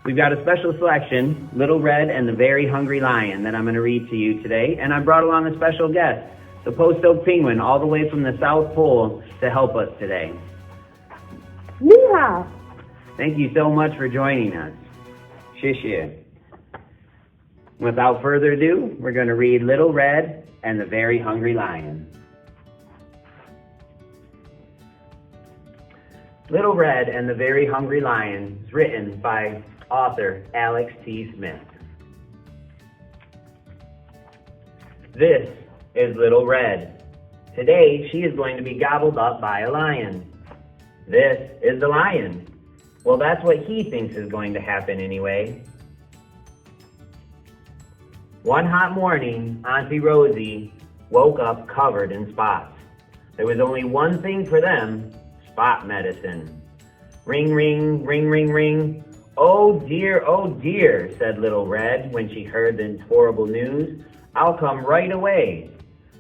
We've got a special selection, Little Red and the Very Hungry Lion, that I'm going to read to you today. And I brought along a special guest, the Post Oak Penguin, all the way from the South Pole to help us today. Yeehaw! Thank you so much for joining us. Shishir. Without further ado, we're going to read Little Red and the Very Hungry Lion. Little Red and the Very Hungry Lion is written by author Alex T. Smith. This is Little Red. Today she is going to be gobbled up by a lion. This is the lion. Well, that's what he thinks is going to happen anyway. One hot morning, Auntie Rosie woke up covered in spots. There was only one thing for them, spot medicine. Ring, ring, ring, ring, ring. Oh dear, said Little Red when she heard the horrible news. I'll come right away.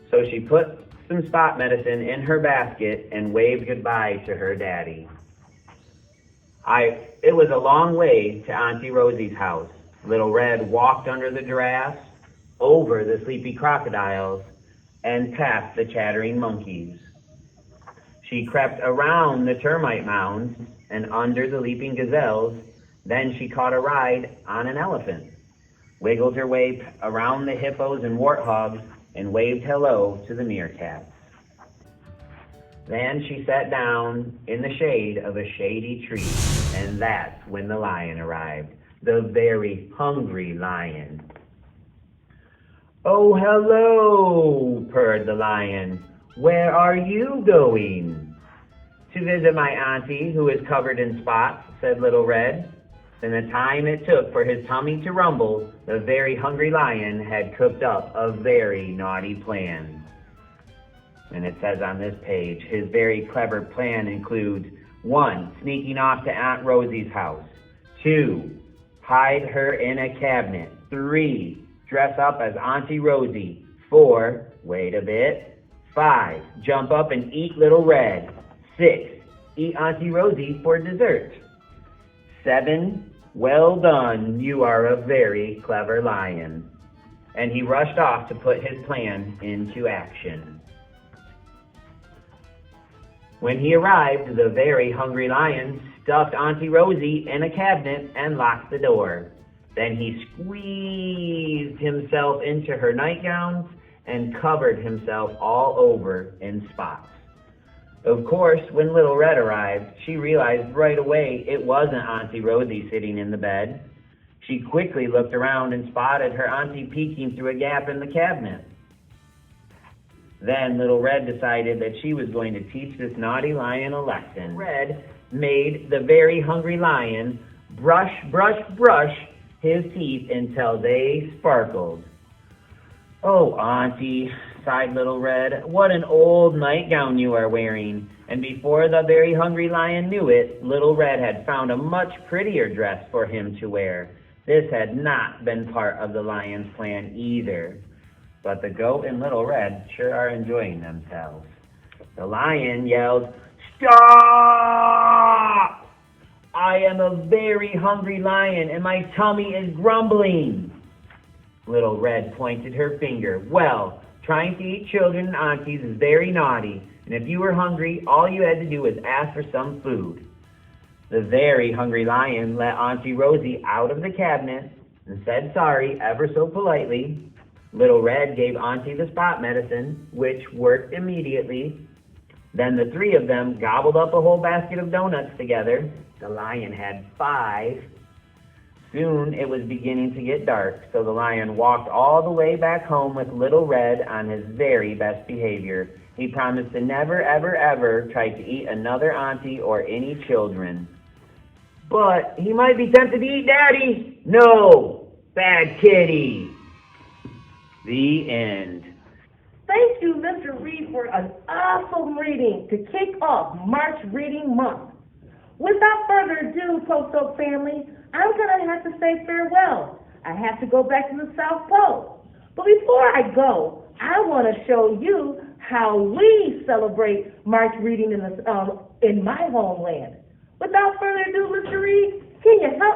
So she put some spot medicine in her basket and waved goodbye to her daddy. It was a long way to Auntie Rosie's house. Little Red walked under the giraffes, over the sleepy crocodiles, and past the chattering monkeys. She crept around the termite mounds and under the leaping gazelles. Then she caught a ride on an elephant, wiggled her way around the hippos and warthogs, and waved hello to the meerkats. Then she sat down in the shade of a shady tree, and that's when the lion arrived, the very hungry lion. Oh, hello, purred the lion. Where are you going? To visit my auntie, who is covered in spots, said Little Red. In the time it took for his tummy to rumble, the very hungry lion had cooked up a very naughty plan. And it says on this page, his very clever plan includes 1. Sneaking off to Aunt Rosie's house. 2. Hide her in a cabinet. 3. Dress up as Auntie Rosie. 4. Wait a bit. 5. Jump up and eat Little Red. 6. Eat Auntie Rosie for dessert. 7. Well done, you are a very clever lion. And he rushed off to put his plan into action. When he arrived, the very hungry lion stuffed Auntie Rosie in a cabinet and locked the door. Then he squeezed himself into her nightgowns and covered himself all over in spots. Of course, when Little Red arrived, she realized right away it wasn't Auntie Rosie sitting in the bed. She quickly looked around and spotted her auntie peeking through a gap in the cabinet. Then Little Red decided that she was going to teach this naughty lion a lesson. Red made the very hungry lion brush his teeth until they sparkled. Oh, Auntie, sighed Little Red, what an old nightgown you are wearing. And before the very hungry lion knew it, Little Red had found a much prettier dress for him to wear. This had not been part of the lion's plan either. But the goat and Little Red sure are enjoying themselves. The lion yelled, "Stop! I am a very hungry lion and my tummy is grumbling." Little Red pointed her finger. Well, trying to eat children and aunties is very naughty, and if you were hungry, all you had to do was ask for some food. The very hungry lion let Auntie Rosie out of the cabinet and said sorry ever so politely. Little Red gave Auntie the spot medicine, which worked immediately. Then the three of them gobbled up a whole basket of donuts together. The lion had 5. Soon it was beginning to get dark, so the lion walked all the way back home with Little Red on his very best behavior. He promised to never, ever, ever try to eat another auntie or any children. But he might be tempted to eat Daddy. No, bad kitty. The end. Thank you, Mr. Reed, for an awesome reading to kick off March Reading Month. Without further ado, Post Oak family, I'm going to have to say farewell. I have to go back to the South Pole. But before I go, I want to show you how we celebrate March Reading in my homeland. Without further ado, Mr. Reed, can you help